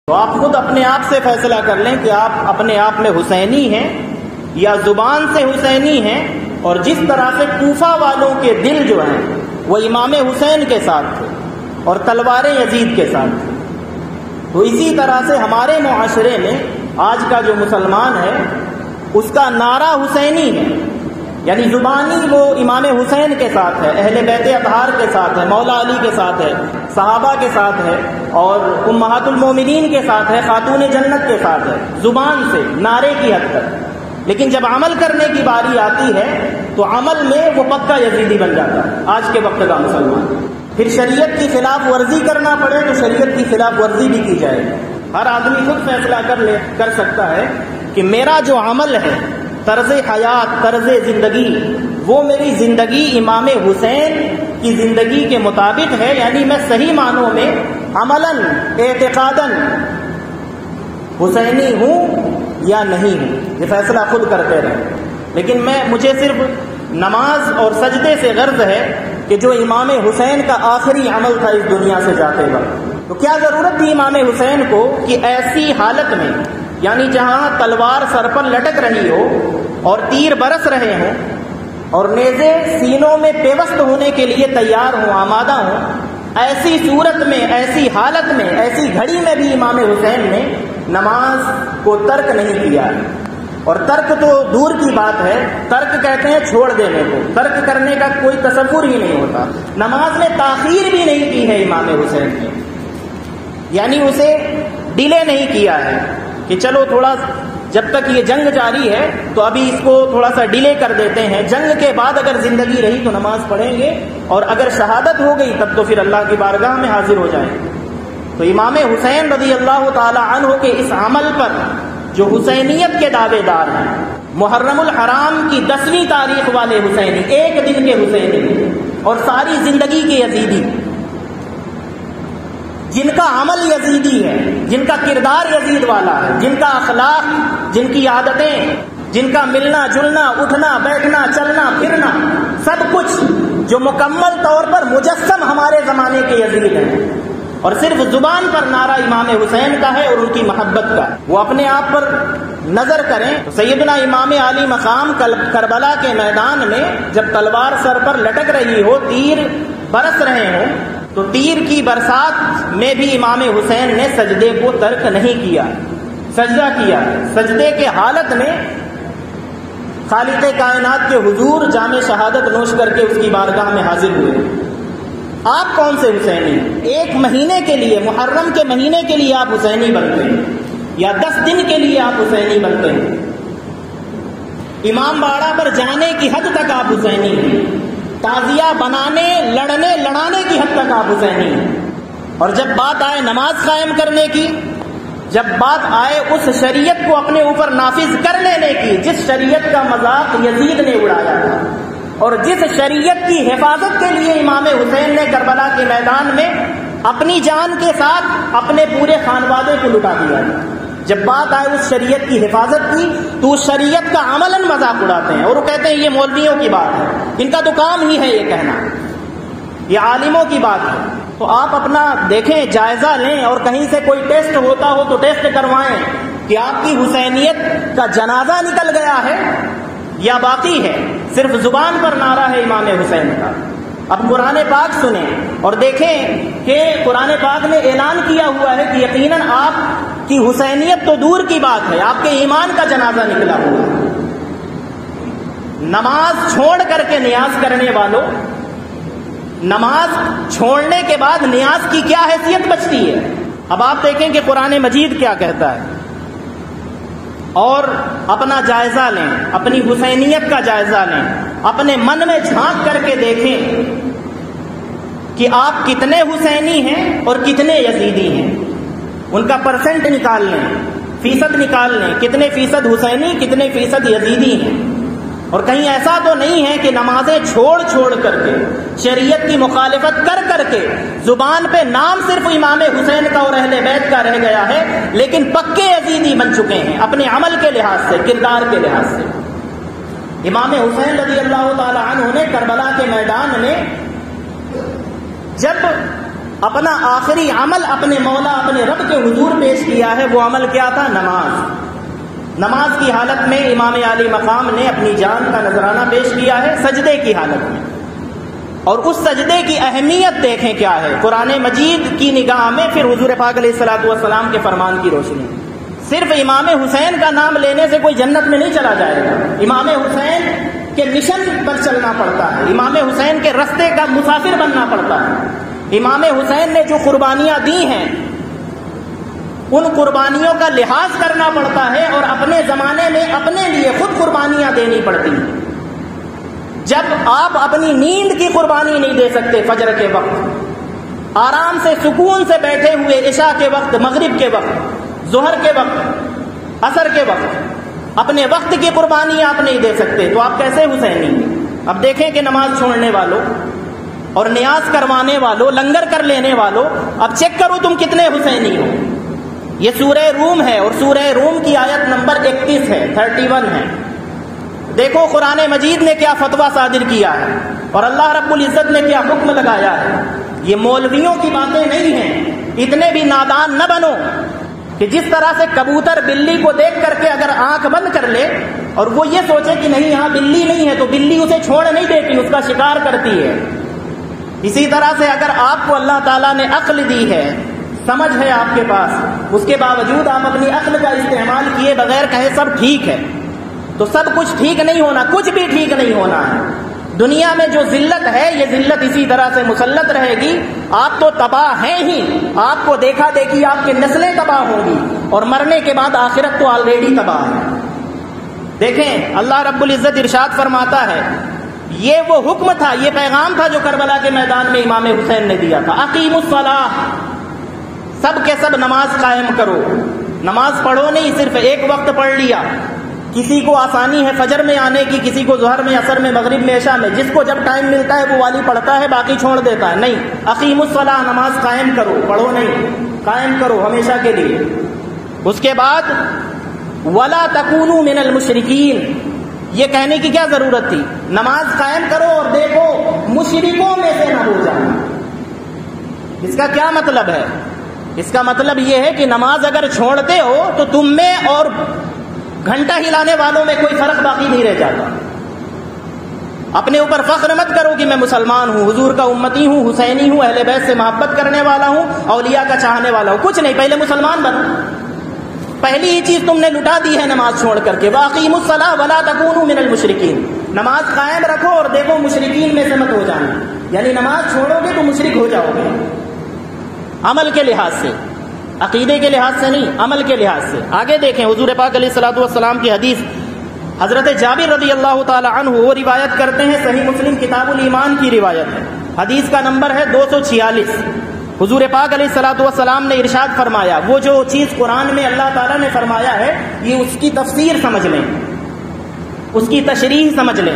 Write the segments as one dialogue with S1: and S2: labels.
S1: تو آپ خود اپنے آپ سے فیصلہ کر لیں کہ آپ اپنے آپ میں حسینی ہیں یا زبان سے حسینی ہیں، اور جس طرح سے کوفہ والوں کے دل جو ہیں وہ امام حسین کے ساتھ تھے اور تلواریں یزید کے ساتھ تھے، تو اسی طرح سے ہمارے معاشرے میں آج کا جو مسلمان ہے اس کا نعرہ حسینی ہے، یعنی زبانی وہ امام حسین کے ساتھ ہے، اہل بیت اطہار کے ساتھ ہے، مولا علی کے ساتھ ہے، صحابہ کے ساتھ ہے، اور امہات المومنین کے ساتھ ہے، خاتون جنت کے ساتھ ہے، زبان سے نعرے کی حد تک، لیکن جب عمل کرنے کی باری آتی ہے تو عمل میں وہ پکا یزیدی بن جاتا ہے آج کے وقت کا مسلمان۔ پھر شریعت کی خلاف ورزی کرنا پڑے تو شریعت کی خلاف ورزی بھی کی جائے گی۔ ہر آدمی خود فیصلہ کر سکتا ہے کہ میرا جو عمل ہے، طرز حیات، طرز زندگی، وہ میری زندگی امام حسین کی زندگی کے مطابق ہے، یعنی میں صحیح معنوں میں عملاً اعتقاداً حسینی ہوں یا نہیں ہوں، یہ فیصلہ خود کرتے رہے۔ لیکن مجھے صرف نماز اور سجدے سے غرض ہے کہ جو امام حسین کا آخری عمل تھا اس دنیا سے جاتے وقت، تو کیا ضرورت تھی امام حسین کو کہ ایسی حالت میں، یعنی جہاں تلوار سر پر لٹک رہی ہو اور تیر برس رہے ہوں اور نیزے سینوں میں پیوست ہونے کے لیے تیار ہوں، آمادہ ہوں، ایسی صورت میں، ایسی حالت میں، ایسی گھڑی میں بھی امام حسین نے نماز کو ترک نہیں کیا ہے۔ اور ترک تو دور کی بات ہے، ترک کہتے ہیں چھوڑ دینے کو، ترک کرنے کا کوئی تصور ہی نہیں ہوتا۔ نماز میں تاخیر بھی نہیں کی ہے امام حسین نے، یعنی اسے ڈیلے نہیں کیا ہے کہ چلو تھوڑا جب تک یہ جنگ جاری ہے تو ابھی اس کو تھوڑا سا ڈیلے کر دیتے ہیں، جنگ کے بعد اگر زندگی رہی تو نماز پڑھیں گے، اور اگر شہادت ہو گئی تب تو پھر اللہ کی بارگاہ میں حاضر ہو جائیں گے۔ تو امام حسین رضی اللہ تعالی عنہ کے اس عمل پر جو حسینیت کے دعوے دار ہیں، محرم الحرام کی 10ویں تاریخ والے حسینی، ایک دن کے حسینی اور ساری زندگی کے یزیدی، جن کا عمل یزیدی ہے، جن کا کردار یزید والا ہے، جن کا اخلاق، جن کی عادتیں، جن کا ملنا جلنا، اٹھنا بیٹھنا، چلنا پھرنا، سب کچھ جو مکمل طور پر مجسم ہمارے زمانے کے یزید ہیں، اور صرف زبان پر نعرہ امام حسین کا ہے اور ان کی محبت کا ہے۔ وہ اپنے آپ پر نظر کریں تو سیدنا امام علی مقام کربلا کے میدان میں جب تلوار سر پر لٹک رہی ہو، تیر برس رہے ہوں، تو تیر کی برسات میں بھی امام حسین نے سجدے کو ترک نہیں کیا، سجدہ کیا۔ سجدے کے حالت میں خالق کائنات کے حضور جام شہادت نوش کر کے اس کی بارگاہ میں حاضر ہوئے۔ آپ کون سے حسینی ہیں؟ ایک مہینے کے لیے، محرم کے مہینے کے لیے آپ حسینی بنتے ہیں، یا 10 دن کے لیے آپ حسینی بنتے ہیں، امام باڑہ پر جانے کی حد تک آپ حسینی ہیں، تعزیہ بنانے، لڑانے کی حد تک آپ حسینی ہیں، اور جب بات آئے نماز قائم کرنے کی، جب بات آئے اس شریعت کو اپنے اوپر نافذ کر لینے کی جس شریعت کا مذاق یزید نے اڑایا تھا، اور جس شریعت کی حفاظت کے لیے امام حسین نے کربلا کے میدان میں اپنی جان کے ساتھ اپنے پورے خانوادے کو لٹا دیا، جب بات آئے اس شریعت کی حفاظت کی تو اس شریعت کا عملاً مذاق اڑاتے ہیں، اور وہ کہتے ہیں یہ مولویوں کی بات ہے، ان کا تو کام ہی ہے یہ کہنا، یہ عالموں کی بات ہے۔ تو آپ اپنا دیکھیں، جائزہ لیں، اور کہیں سے کوئی ٹیسٹ ہوتا ہو تو ٹیسٹ کروائیں کہ آپ کی حسینیت کا جنازہ نکل گیا ہے یا باقی ہے، صرف زبان پر نعرہ ہے امام حسین کا۔ اب قرآن پاک سنیں اور دیکھیں کہ قرآن پاک نے اعلان کیا ہوا ہے کہ یقیناً آپ کی حسینیت تو دور کی بات ہے، آپ کے ایمان کا جنازہ نکلا ہوا ہے۔ نماز چھوڑ کر کے نیاز کرنے والوں، نماز چھوڑنے کے بعد نیاز کی کیا حیثیت بچتی ہے؟ اب آپ دیکھیں کہ قرآن مجید کیا کہتا ہے، اور اپنا جائزہ لیں، اپنی حسینیت کا جائزہ لیں، اپنے من میں جھانک کر کے دیکھیں کہ آپ کتنے حسینی ہیں اور کتنے یزیدی ہیں، ان کا پرسنٹ نکال لیں، فیصد نکال لیں، کتنے فیصد حسینی، کتنے فیصد یزیدی ہیں۔ اور کہیں ایسا تو نہیں ہے کہ نمازیں چھوڑ کر کے، شریعت کی مخالفت کر کے زبان پہ نام صرف امام حسین کا اور اہل بیت کا رہ گیا ہے، لیکن پکے یزیدی بن چکے ہیں اپنے عمل کے لحاظ سے، کردار کے لحاظ سے۔ امام حسین رضی اللہ تعالی عنہ نے کربلا کے میدان میں جب اپنا آخری عمل اپنے مولا اپنے رب کے حضور پیش کیا ہے، وہ عمل کیا تھا؟ نماز۔ نماز کی حالت میں امام عالی مقام نے اپنی جان کا نذرانہ پیش کیا ہے سجدے کی حالت میں، اور اس سجدے کی اہمیت دیکھیں کیا ہے قرآن مجید کی نگاہ میں، پھر حضور پاک علیہ الصلوۃ والسلام کے فرمان کی روشنی۔ صرف امام حسین کا نام لینے سے کوئی جنت میں نہیں چلا جائے گا، امام حسین کے مشن پر چلنا پڑتا ہے، امام حسین کے رستے کا مسافر بننا پڑتا ہے۔ امام حسین نے جو قربانیاں دی ہیں ان قربانیوں کا لحاظ کرنا پڑتا ہے، اور اپنے زمانے میں اپنے لیے خود قربانیاں دینی پڑتی ہیں۔ جب آپ اپنی نیند کی قربانی نہیں دے سکتے فجر کے وقت، آرام سے سکون سے بیٹھے ہوئے عشاء کے وقت، مغرب کے وقت، ظہر کے وقت، عصر کے وقت اپنے وقت کی قربانی آپ نہیں دے سکتے، تو آپ کیسے حسینی؟ اب دیکھیں کہ نماز چھوڑنے والوں اور نیاز کروانے والوں، لنگر کر لینے والوں، اب چیک کرو تم کتنے حسینی ہو۔ یہ سورہ روم ہے، اور سورہ روم کی آیت نمبر 31 ہے، 31 ہے۔ دیکھو قرآن مجید نے کیا فتویٰ صادر کیا ہے، اور اللہ رب العزت نے کیا حکم لگایا ہے۔ یہ مولویوں کی باتیں نہیں ہیں، اتنے بھی نادان نہ بنو کہ جس طرح سے کبوتر بلی کو دیکھ کر کے اگر آنکھ بند کر لے اور وہ یہ سوچے کہ نہیں یہاں بلی نہیں ہے تو بلی اسے چھوڑ نہیں دیتی، اس کا شکار کرتی ہے، اسی طرح سے اگر آپ کو اللہ تعالیٰ نے عقل دی ہے، سمجھ ہے آپ کے پاس، اس کے باوجود آپ اپنی عقل کا استعمال کیے بغیر کہے سب ٹھیک ہے، تو سب کچھ ٹھیک نہیں ہونا، کچھ بھی ٹھیک نہیں ہونا ہے۔ دنیا میں جو ذلت ہے یہ ذلت اسی طرح سے مسلط رہے گی۔ آپ تو تباہ ہیں ہی، آپ کو دیکھا دیکھی آپ کی نسلیں تباہ ہوں گی، اور مرنے کے بعد آخرت تو آلریڈی تباہ ہے۔ دیکھیں اللہ رب العزت ارشاد فرماتا ہے، یہ وہ حکم تھا، یہ پیغام تھا جو کربلا کے میدان میں امام حسین نے دیا تھا، اقیموا الصلاۃ، سب کے سب نماز قائم کرو۔ نماز پڑھو نہیں صرف ایک وقت پڑھ لیا، کسی کو آسانی ہے فجر میں آنے کی، کسی کو ظہر میں، عصر میں، مغرب میں، عشاء میں، جس کو جب ٹائم ملتا ہے وہ والی پڑھتا ہے، باقی چھوڑ دیتا ہے۔ نہیں، اقیموا الصلاۃ، نماز قائم کرو، پڑھو نہیں، قائم کرو ہمیشہ کے لیے۔ اس کے بعد ولا تکونوا من المشرکین، یہ کہنے کی کیا ضرورت تھی؟ نماز قائم کرو اور دیکھو مشرکوں میں سے نہ ہو جانا۔ اس کا کیا مطلب ہے؟ اس کا مطلب یہ ہے کہ نماز اگر چھوڑتے ہو تو تم میں اور گھنٹہ ہلانے والوں میں کوئی فرق باقی نہیں رہ جاتا۔ اپنے اوپر فخر مت کرو کہ میں مسلمان ہوں، حضور کا امتی ہوں، حسینی ہوں، اہل بیت سے محبت کرنے والا ہوں، اولیاء کا چاہنے والا ہوں، کچھ نہیں، پہلے مسلمان بنو۔ پہلی ہی چیز تم نے لٹا دی ہے نماز چھوڑ کر کے، وَأَقِیمُوا الصَّلَاةَ وَلَا تَكُونُوا مِنَ الْمُشْرِکِينَ، نماز قائم رکھو اور دیکھو مشرکین میں سے مت ہو جانا، یعنی نماز چھوڑو گے تو مشرک ہو جاؤ گے، عمل کے لحاظ سے، عقیدے کے لحاظ سے نہیں، عمل کے لحاظ سے۔ آگے دیکھیں حضور پاک علیہ الصلوۃ والسلام کی حدیث، حضرت جابر رضی اللہ تعالی عنہ وہ روایت کرتے ہیں، صحیح مسلم کتاب الایمان کی روایت ہے، حدیث کا نمبر ہے 246۔ حضور پاک علیہ الصلوۃ والسلام نے ارشاد فرمایا، وہ جو چیز قرآن میں اللہ تعالیٰ نے فرمایا ہے یہ اس کی تفسیر سمجھ لیں، اس کی تشریح سمجھ لیں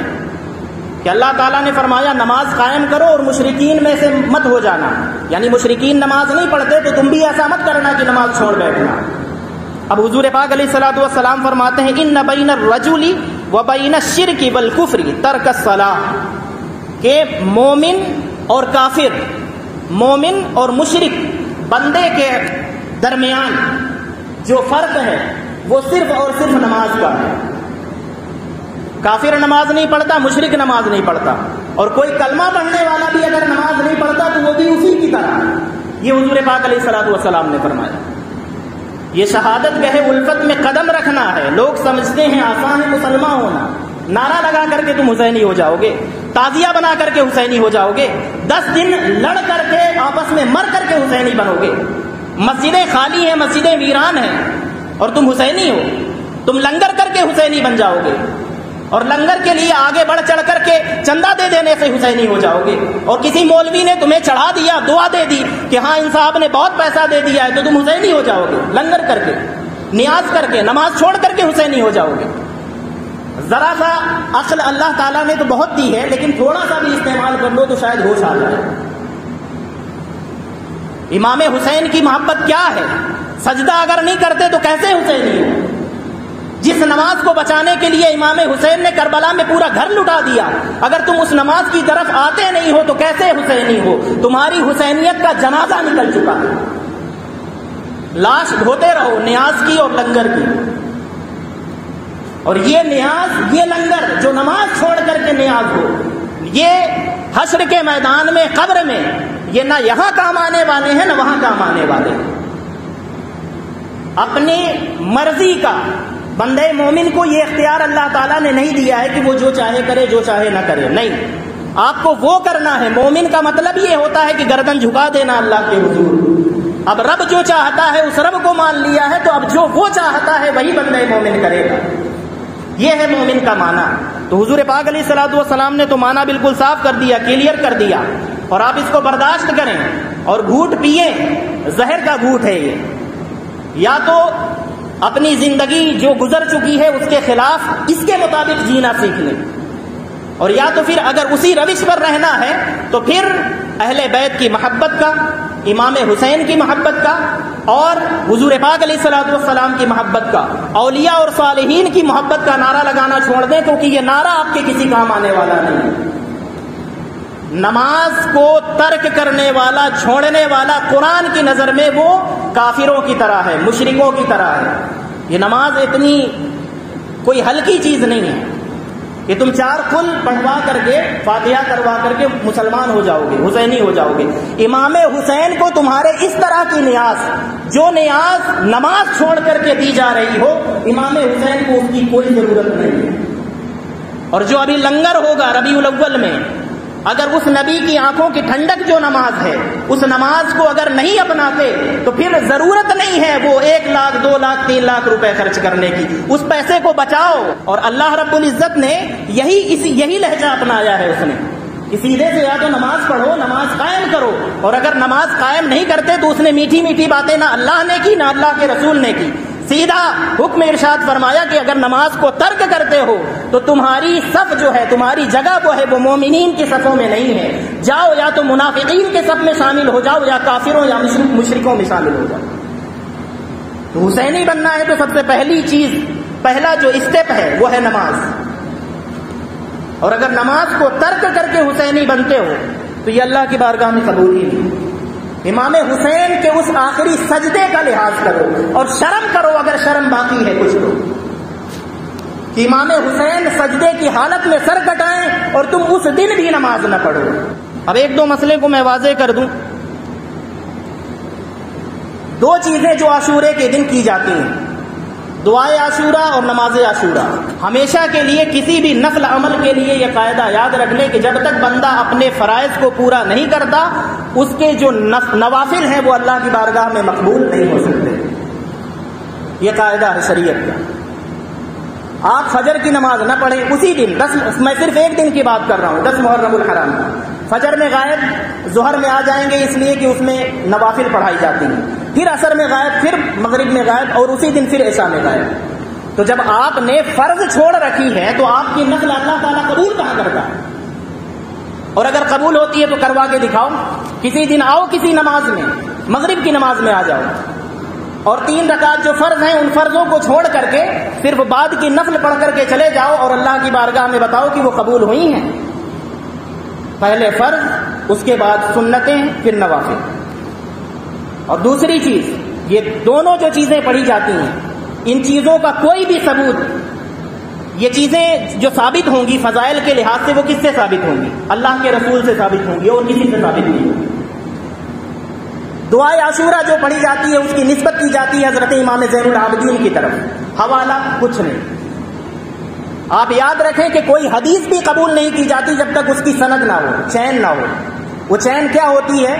S1: کہ اللہ تعالیٰ نے فرمایا نماز قائم کرو اور مشرکین میں سے مت ہو جانا، یعنی مشرکین نماز نہیں پڑھتے تو تم بھی ایسا مت کرنا کہ نماز چھوڑ بیٹھنا۔ اب حضور پاک علیہ الصلوۃ والسلام فرماتے ہیں، ان بین الرجل وبین الشرک والکفر ترک الصلاۃ، کہ مومن اور کافر، مومن اور مشرک بندے کے درمیان جو فرق ہے وہ صرف اور صرف نماز کا ہے۔ کافر نماز نہیں پڑھتا، مشرک نماز نہیں پڑھتا، اور کوئی کلمہ پڑھنے والا بھی اگر نماز نہیں پڑھتا تو وہ بھی اسی کی طرح، یہ حضور پاک علیہ الصلوۃ والسلام نے فرمایا۔ یہ شہادت گہے الفت میں قدم رکھنا ہے۔ لوگ سمجھتے ہیں آسان ہے مسلمان ہونا، نعرہ لگا کر کے تم حسینی ہو جاؤ گے، تعزیہ بنا کر کے حسینی ہو جاؤ گے، 10 دن لڑ کر کے آپس میں مر کر کے حسینی بنو گے، مسجدیں خالی ہیں، مسجدیں ویران ہیں، اور تم حسینی ہو، تم لنگر کر کے حسینی بن جاؤ گے، اور لنگر کے لیے آگے بڑھ چڑھ کر کے چندہ دے دینے سے حسینی ہو جاؤ گے، اور کسی مولوی نے تمہیں چڑھا دیا، دعا دے دی کہ ہاں ان صاحب نے بہت پیسہ دے دیا ہے تو تم حسینی ہو جاؤ گے، لنگر کر کے، نیاز کر کے، نماز چھوڑ کر کے حسینی ہو جاؤ گے۔ ذرا سا عقل اللہ تعالیٰ نے تو بہت دی ہے، لیکن تھوڑا سا بھی استعمال کر لو تو شاید ہوش آ جائے۔ امام حسین کی محبت کیا ہے؟ سجدہ اگر نہیں کرتے تو کیسے حسینی ہو؟ جس نماز کو بچانے کے لیے امام حسین نے کربلا میں پورا گھر لٹا دیا، اگر تم اس نماز کی طرف آتے نہیں ہو تو کیسے حسینی ہو؟ تمہاری حسینیت کا جنازہ نکل چکا ہے، لاش دھوتے رہو نیاز کی اور لنگر کی۔ اور یہ نیاز، یہ لنگر جو نماز چھوڑ کر کے نیاز ہو، یہ حشر کے میدان میں، قبر میں، یہ نہ یہاں کام آنے والے ہیں نہ وہاں کام آنے والے ہیں۔ اپنی مرضی کا بندے مومن کو یہ اختیار اللہ تعالیٰ نے نہیں دیا ہے کہ وہ جو چاہے کرے جو چاہے نہ کرے، نہیں، آپ کو وہ کرنا ہے۔ مومن کا مطلب یہ ہوتا ہے کہ گردن جھکا دینا اللہ کے حضور۔ اب رب جو چاہتا ہے اس رب کو مان لیا ہے، تو اب جو وہ چاہتا ہے وہی بندے مومن کرے گا، یہ ہے مومن کا معنی۔ تو حضور پاک علیہ الصلوۃ والسلام نے تو معنی بالکل صاف کر دیا، کلیئر کر دیا، اور آپ اس کو برداشت کریں اور گھوٹ پیئیں، زہر کا گھوٹ ہے یہ۔ یا تو اپنی زندگی جو گزر چکی ہے اس کے خلاف اس کے مطابق جینا سیکھ لیں، اور یا تو پھر اگر اسی روش پر رہنا ہے تو پھر اہل بیت کی محبت کا، امام حسین کی محبت کا، اور حضور پاک علیہ الصلوۃ والسلام کی محبت کا، اولیاء اور صالحین کی محبت کا نعرہ لگانا چھوڑ دیں، کیونکہ یہ نعرہ آپ کے کسی کام آنے والا نہیں۔ نماز کو ترک کرنے والا، چھوڑنے والا قرآن کی نظر میں وہ کافروں کی طرح ہے، مشرکوں کی طرح ہے۔ یہ نماز اتنی کوئی ہلکی چیز نہیں ہے کہ تم 4 قل پڑھوا کر کے، فاتحہ کروا کر کے مسلمان ہو جاؤ گے، حسینی ہو جاؤ گے۔ امام حسین کو تمہارے اس طرح کی نیاز، جو نیاز نماز چھوڑ کر کے دی جا رہی ہو، امام حسین کو اس کی کوئی ضرورت نہیں ہے۔ اور جو ابھی لنگر ہوگا ربیع الاول میں، اگر اس نبی کی آنکھوں کی ٹھنڈک جو نماز ہے، اس نماز کو اگر نہیں اپناتے تو پھر ضرورت نہیں ہے وہ 1 لاکھ 2 لاکھ 3 لاکھ روپے خرچ کرنے کی، اس پیسے کو بچاؤ۔ اور اللہ رب العزت نے یہی لہجہ اپنایا ہے، اس نے کہ سیدھے سے یا تو نماز پڑھو، نماز قائم کرو، اور اگر نماز قائم نہیں کرتے تو اس نے میٹھی میٹھی باتیں نہ اللہ نے کی نہ اللہ کے رسول نے کی، سیدھا حکم ارشاد فرمایا کہ اگر نماز کو ترک کرتے ہو تو تمہاری صف جو ہے، تمہاری جگہ وہ ہے، وہ مومنین کی صفوں میں نہیں ہے، جاؤ یا تو منافقین کے صف میں شامل ہو جاؤ یا کافروں یا مشرکوں میں شامل ہو جاؤ۔ تو حسینی بننا ہے تو سب سے پہلی چیز، پہلا جو اسٹیپ ہے وہ ہے نماز، اور اگر نماز کو ترک کر کے حسینی بنتے ہو تو یہ اللہ کی بارگاہ میں قبول ہی نہیں۔ امام حسین کے اس آخری سجدے کا لحاظ کرو اور شرم کرو، اگر شرم باقی ہے کچھ تو، کہ امام حسین سجدے کی حالت میں سر کٹائیں اور تم اس دن بھی نماز نہ پڑھو۔ اب 1-2 مسئلے کو میں واضح کر دوں۔ 2 چیزیں جو عاشورے کے دن کی جاتی ہیں، دعائے عاشورہ اور نماز عاشورہ۔ ہمیشہ کے لیے کسی بھی نفل عمل کے لیے یہ قاعدہ یاد رکھ لیں کہ جب تک بندہ اپنے فرائض کو پورا نہیں کرتا، اس کے جو نوافل ہیں وہ اللہ کی بارگاہ میں مقبول نہیں ہو سکتے۔ یہ قاعدہ ہے شریعت کا۔ آپ فجر کی نماز نہ پڑھیں اسی دن، میں صرف 1 دن کی بات کر رہا ہوں، 10 محرم الحرام کا، فجر میں غائب، ظہر میں آ جائیں گے اس لیے کہ اس میں نوافل پڑھائی جاتی ہیں، پھر عصر میں غائب، پھر مغرب میں غائب، اور اسی دن پھر عشاء میں غائب۔ تو جب آپ نے فرض چھوڑ رکھی ہے تو آپ کی نفل اللہ تعالیٰ قبول کہاں کرتا ہے؟ اور اگر قبول ہوتی ہے تو کروا کے دکھاؤ۔ کسی دن آؤ کسی نماز میں، مغرب کی نماز میں آ جاؤ، اور 3 رکعت جو فرض ہیں ان فرضوں کو چھوڑ کر کے صرف بعد کی نفل پڑھ کر کے چلے جاؤ اور اللہ کی بارگاہ میں بتاؤ کہ وہ قبول ہوئی ہیں۔ پہلے فرض، اس کے بعد سنتیں، پھر نوافل۔ اور دوسری چیز، یہ دونوں جو چیزیں پڑھی جاتی ہیں، ان چیزوں کا کوئی بھی ثبوت، یہ چیزیں جو ثابت ہوں گی فضائل کے لحاظ سے، وہ کس سے ثابت ہوں گی؟ اللہ کے رسول سے ثابت ہوں گی، اور کسی سے ثابت نہیں ہوگی۔ دعائے عاشورہ جو پڑھی جاتی ہے اس کی نسبت کی جاتی ہے حضرت امام زین العابدین کی طرف، حوالہ کچھ نہیں۔ آپ یاد رکھیں کہ کوئی حدیث بھی قبول نہیں کی جاتی جب تک اس کی سند نہ ہو، چین نہ ہو۔ وہ چین کیا ہوتی ہے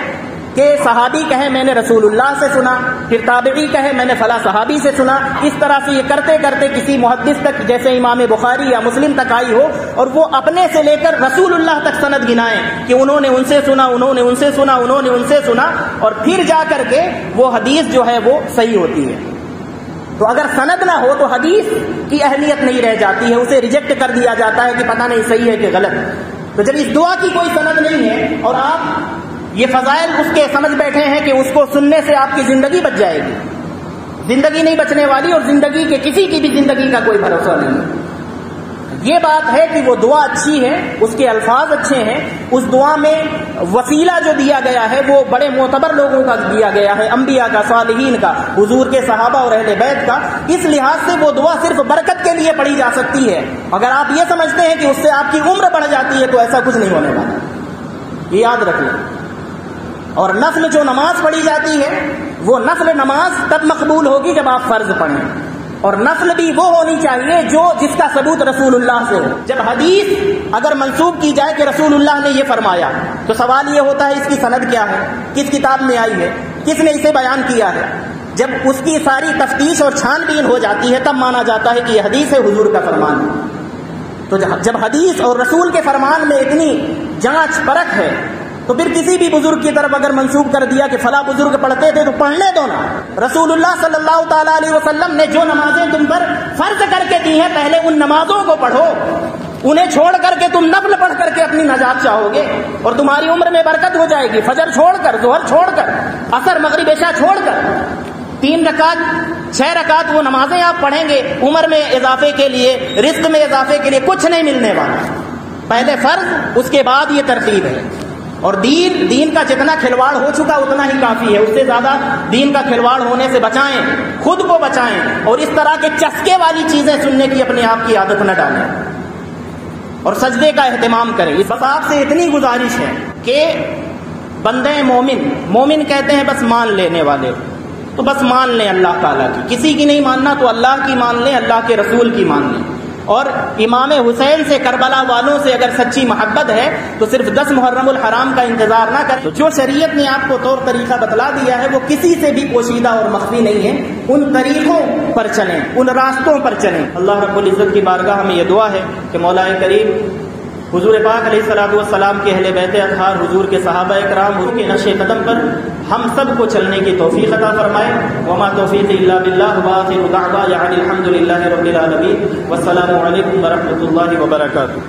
S1: کہ صحابی کہے میں نے رسول اللہ سے سنا، پھر تابعی کہے میں نے فلاں صحابی سے سنا، اس طرح سے یہ کرتے کرتے کسی محدث تک، جیسے امام بخاری یا مسلم تک آئی ہو، اور وہ اپنے سے لے کر رسول اللہ تک سند گنائیں کہ انہوں نے ان سے سنا، انہوں نے ان سے سنا، انہوں نے ان سے سنا، اور پھر جا کر کے وہ حدیث جو ہے وہ صحیح ہوتی ہے۔ تو اگر سند نہ ہو تو حدیث کی اہمیت نہیں رہ جاتی ہے، اسے ریجیکٹ کر دیا جاتا ہے کہ پتہ نہیں صحیح ہے کہ غلط۔ تو جب اس دعا کی کوئی سند نہیں ہے اور آپ یہ فضائل اس کے سمجھ بیٹھے ہیں کہ اس کو سننے سے آپ کی زندگی بچ جائے گی، زندگی نہیں بچنے والی، اور زندگی کے کسی کی بھی زندگی کا کوئی بھروسہ نہیں ہے۔ یہ بات ہے کہ وہ دعا اچھی ہے، اس کے الفاظ اچھے ہیں، اس دعا میں وسیلہ جو دیا گیا ہے وہ بڑے معتبر لوگوں کا دیا گیا ہے، انبیاء کا، صالحین کا، حضور کے صحابہ اور اہل بیت کا۔ اس لحاظ سے وہ دعا صرف برکت کے لیے پڑھی جا سکتی ہے۔ اگر آپ یہ سمجھتے ہیں کہ اس سے آپ کی عمر بڑھ جاتی ہے تو ایسا کچھ نہیں ہونے والا، یہ یاد رکھ لیں۔ اور نفل جو نماز پڑھی جاتی ہے وہ نفل نماز تب مقبول ہوگی جب آپ فرض پڑھیں، اور نفل بھی وہ ہونی چاہیے جس کا ثبوت رسول اللہ سے ہو۔ جب حدیث اگر منسوب کی جائے کہ رسول اللہ نے یہ فرمایا تو سوال یہ ہوتا ہے اس کی سند کیا ہے، کس کتاب میں آئی ہے، کس نے اسے بیان کیا ہے۔ جب اس کی ساری تفتیش اور چھان بین ہو جاتی ہے تب مانا جاتا ہے کہ یہ حدیث ہے، حضور کا فرمان ہے۔ تو جب حدیث اور رسول کے فرمان میں اتنی جانچ پرکھ ہے تو پھر کسی بھی بزرگ کی طرف اگر منسوب کر دیا کہ فلاں بزرگ پڑھتے تھے تو پڑھنے دو نا۔ رسول اللہ صلی اللہ تعالیٰ علیہ وسلم نے جو نمازیں تم پر فرض کر کے دی ہیں پہلے ان نمازوں کو پڑھو، انہیں چھوڑ کر کے تم نفل پڑھ کر کے اپنی نجات چاہو گے اور تمہاری عمر میں برکت ہو جائے گی۔ فجر چھوڑ کر، ظہر چھوڑ کر، عصر، مغرب، عشاء چھوڑ کر 3 رکعت 6 رکعت وہ نمازیں آپ پڑھیں گے، عمر میں اضافے کے لیے، رزق میں اضافے کے لیے کچھ نہیں ملنے والا۔ پہلے فرض، اس کے بعد یہ ترتیب ہے۔ اور دین کا جتنا کھلواڑ ہو چکا اتنا ہی کافی ہے، اس سے زیادہ دین کا کھلواڑ ہونے سے بچائیں، خود کو بچائیں، اور اس طرح کے چسکے والی چیزیں سننے کی اپنے آپ کی عادت نہ ڈالیں، اور سجدے کا اہتمام کریں۔ بس آپ سے اتنی گزارش ہے کہ بندے مومن کہتے ہیں بس مان لینے والے، تو بس مان لیں اللہ تعالیٰ کی، کسی کی نہیں ماننا تو اللہ کی مان لیں، اللہ کے رسول کی مان لیں۔ اور امام حسین سے، کربلا والوں سے اگر سچی محبت ہے تو صرف 10 محرم الحرام کا انتظار نہ کریں۔ تو جو شریعت نے آپ کو طور طریقہ بتلا دیا ہے وہ کسی سے بھی پوشیدہ اور مخفی نہیں ہے، ان طریقوں پر چلیں، ان راستوں پر چلیں۔ اللہ رب العزت کی بارگاہ میں یہ دعا ہے کہ مولا کریم حضور پاک علیہ الصلوۃ والسلام کے اہل بیت اطہار، حضور کے صحابہ کرام، ان کے نقش قدم پر ہم سب کو چلنے کی توفیق عطا فرمائے۔ وما توفیق الا باللہ، وآخر دعوانا الحمد للہ رب العالمین، والسلام علیکم ورحمۃ اللہ وبرکاتہ۔